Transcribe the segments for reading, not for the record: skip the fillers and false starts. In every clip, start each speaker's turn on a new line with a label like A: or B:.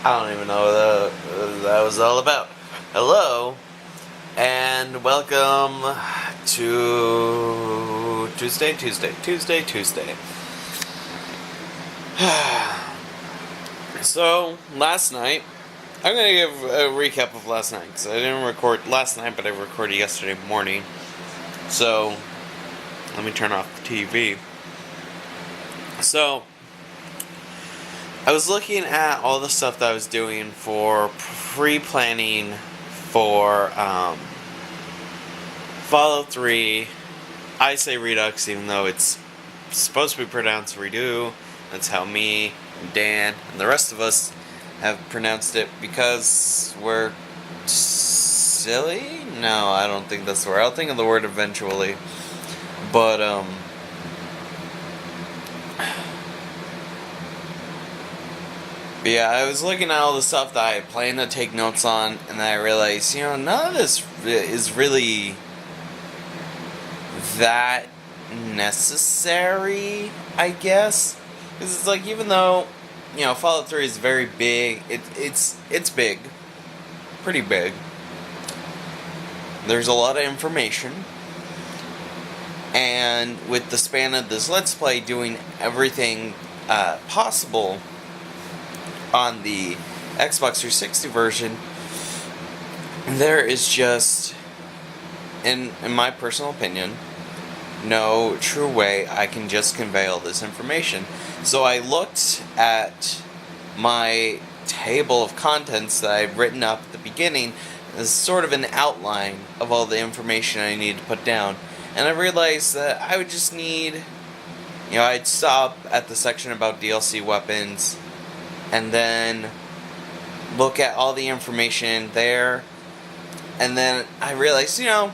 A: I don't even know what that was all about. Hello, and welcome to Tuesday. So, last night, I'm going to give a recap of last night, because I didn't record last night, but I recorded yesterday morning. So, let me turn off the TV. So, I was looking at all the stuff that I was doing for pre-planning for Fallout 3. I say Redux, even though it's supposed to be pronounced Redo. That's how me, Dan, and the rest of us have pronounced it, because we're silly? No, I don't think that's the word. I'll think of the word eventually. But, yeah, I was looking at all the stuff that I planned to take notes on, and then I realized, none of this is really that necessary, I guess. Because it's like, even though, Fallout 3 is very big, it's big. Pretty big. There's a lot of information. And with the span of this Let's Play, doing everything possible on the Xbox 360 version, there is just, in my personal opinion, no true way I can just convey all this information. So I looked at my table of contents that I'd written up at the beginning as sort of an outline of all the information I needed to put down. And I realized that I would just need, I'd stop at the section about DLC weapons, and then look at all the information there, and then I realized, I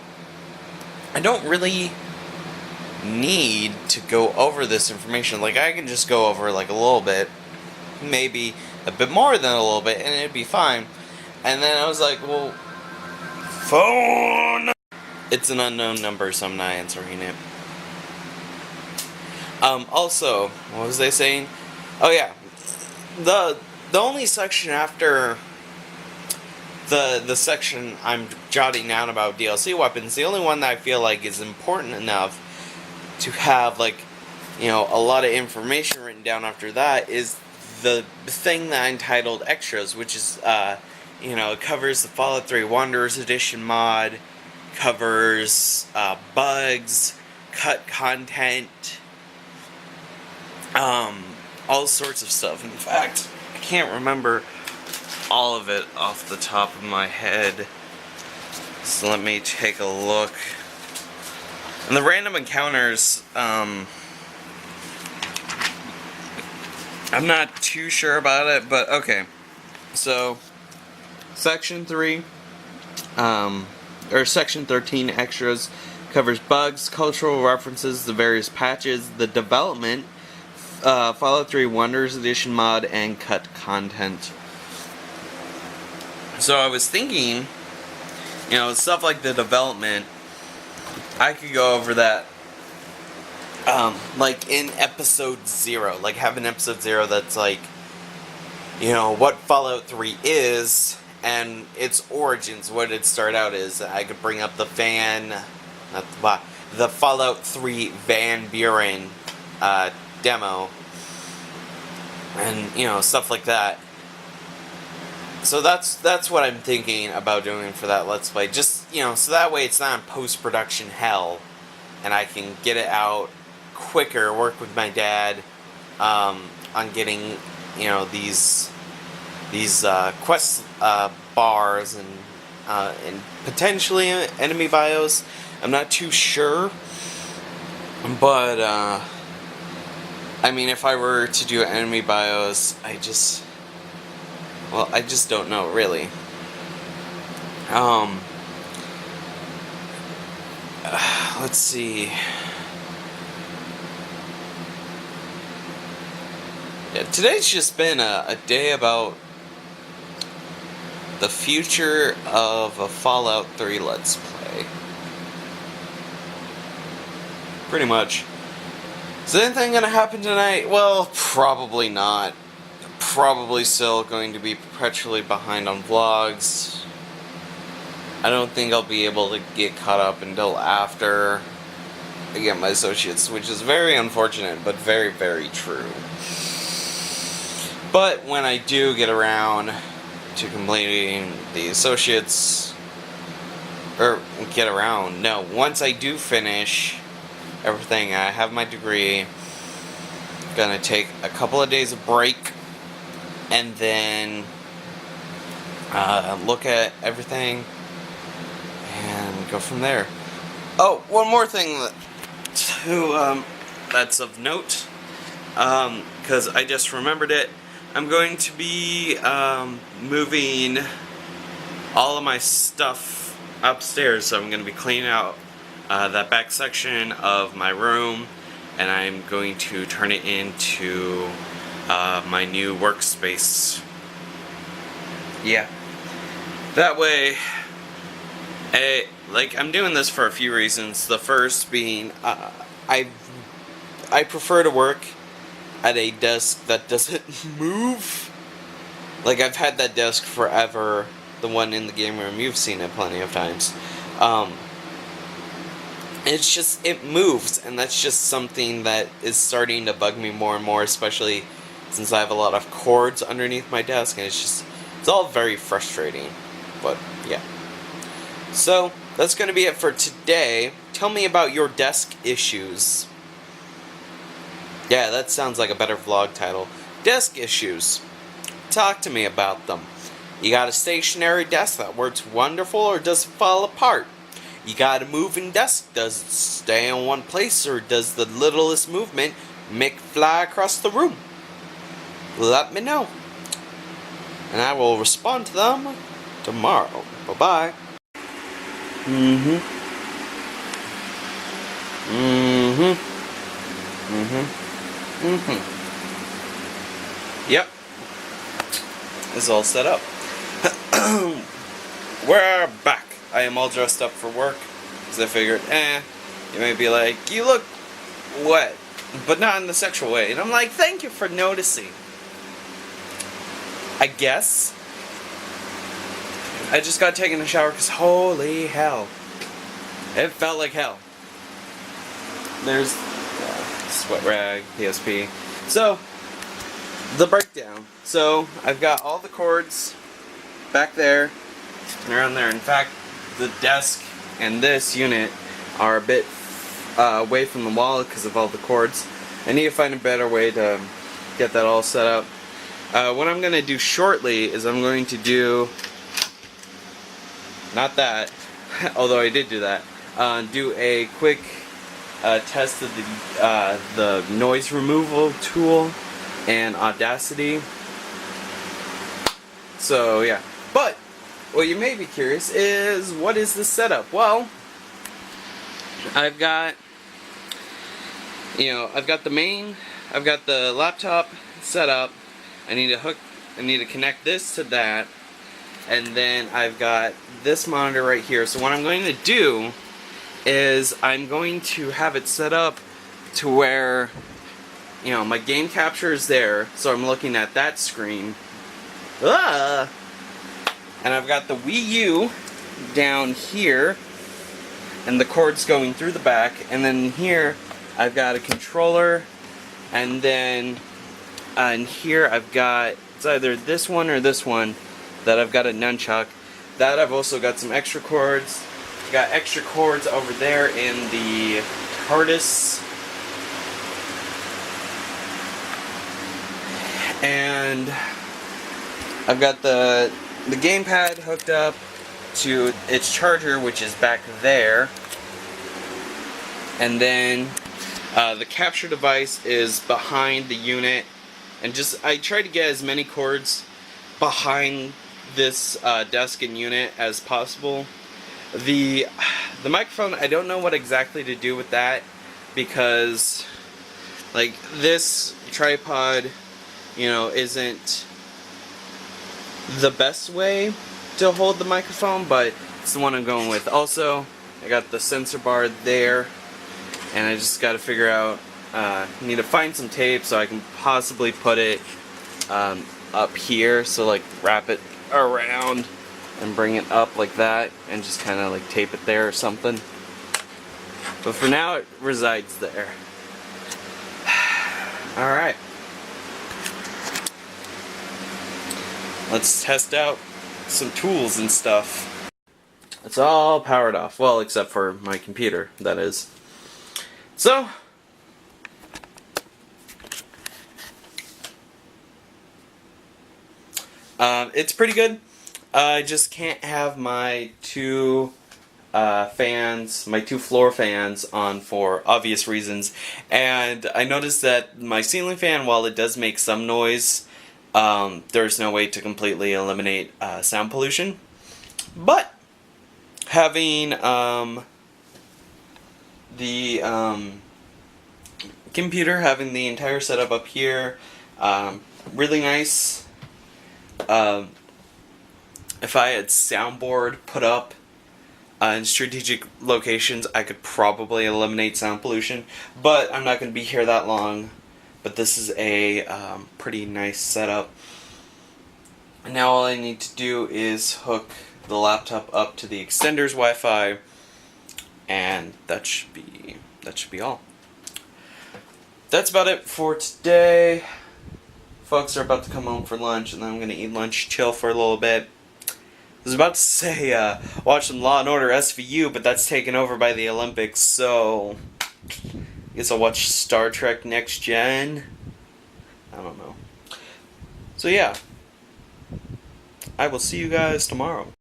A: don't really need to go over this information. Like, I can just go over like a little bit, maybe a bit more than a little bit, and it'd be fine. And then I was like, well, phone! It's an unknown number, so I'm not answering it. Also, what was I saying? Oh yeah, the only section after the section I'm jotting down about DLC weapons, the only one that I feel like is important enough to have, like, a lot of information written down after that, is the thing that I entitled Extras, which is, it covers the Fallout 3 Wanderers Edition mod, covers bugs, cut content, all sorts of stuff. In fact, I can't remember all of it off the top of my head, so let me take a look. And the random encounters, I'm not too sure about it, but okay. So, Section 3, or Section 13, Extras, covers bugs, cultural references, the various patches, the development, Fallout 3 Wanderers Edition mod, and cut content. So I was thinking, stuff like the development, I could go over that, like in episode 0, like have an episode 0 that's like, what Fallout 3 is, and its origins, what it started out as. I could bring up the Fallout 3 Van Buren, demo, and, stuff like that. So that's what I'm thinking about doing for that Let's Play. Just, so that way it's not in post-production hell, and I can get it out quicker, work with my dad, on getting, these quest, bars, and potentially enemy bios. I'm not too sure, but, I mean, if I were to do enemy bios, I just don't know, really. Let's see. Yeah, today's just been a day about the future of a Fallout 3 Let's Play. Pretty much. Is anything gonna happen tonight? Well, probably not. probably still going to be perpetually behind on vlogs. I don't think I'll be able to get caught up until after I get my associates, which is very unfortunate, but very, very true. But when I do get around to completing the associates, once I do finish everything, I have my degree, gonna take a couple of days of break, and then look at everything and go from there. Oh, one more thing that's of note, because I just remembered it. I'm going to be moving all of my stuff upstairs, so I'm going to be cleaning out that back section of my room, and I'm going to turn it into my new workspace. Yeah. That way, I'm doing this for a few reasons. The first being, I prefer to work at a desk that doesn't move. Like, I've had that desk forever, the one in the game room. You've seen it plenty of times. It's just, it moves, and that's just something that is starting to bug me more and more, especially since I have a lot of cords underneath my desk, and it's all very frustrating. But yeah, so that's going to be it for today. Tell me about your desk issues. Yeah, that sounds like a better vlog title. Desk issues. Talk to me about them. You got a stationary desk that works wonderful, or does it fall apart? You got a moving desk. Does it stay in one place, or does the littlest movement make it fly across the room? Let me know, and I will respond to them tomorrow. Bye-bye. Yep. It's all set up. We're back. I am all dressed up for work, because I figured, you may be like, you look wet, but not in the sexual way. And I'm like, thank you for noticing. I guess. I just got taken a shower, because holy hell. It felt like hell. There's sweat rag, PSP. So, the breakdown. So, I've got all the cords back there and around there. In fact, the desk and this unit are a bit away from the wall because of all the cords. I need to find a better way to get that all set up. What I'm going to do shortly is I'm going to do, not that, although I did do that, do a quick test of the noise removal tool and Audacity. So yeah, but what you may be curious is, what is the setup? Well, I've got the laptop set up. I need to connect this to that, and then I've got this monitor right here. So what I'm going to do is I'm going to have it set up to where, my game capture is there, so I'm looking at that screen. And I've got the Wii U down here, and the cords going through the back, and then here I've got a controller, and then in here I've got, it's either this one or this one, that I've got a nunchuck. That I've also got some extra cords. Got extra cords over there in the TARDIS. And I've got the gamepad hooked up to its charger, which is back there. And then the capture device is behind the unit. And I tried to get as many cords behind this desk and unit as possible. The microphone, I don't know what exactly to do with that, because this tripod, isn't the best way to hold the microphone, but it's the one I'm going with. Also, I got the sensor bar there, and I just got to figure out, need to find some tape so I can possibly put it up here, so like wrap it around and bring it up like that and just kind of like tape it there or something. But for now it resides there. Alright. Let's test out some tools and stuff. It's all powered off. Well, except for my computer, that is. So, it's pretty good. I just can't have my two fans, my two floor fans on for obvious reasons. And I noticed that my ceiling fan, while it does make some noise, there's no way to completely eliminate sound pollution. But having the computer, having the entire setup up here, really nice. If I had soundboard put up in strategic locations, I could probably eliminate sound pollution, but I'm not going to be here that long. But this is a pretty nice setup. And now all I need to do is hook the laptop up to the extender's Wi-Fi, and that should be all. That's about it for today. Folks are about to come home for lunch, and then I'm going to eat lunch, chill for a little bit. I was about to say, watch some Law & Order SVU, but that's taken over by the Olympics, so I guess I'll watch Star Trek Next Gen. I don't know. So yeah, I will see you guys tomorrow.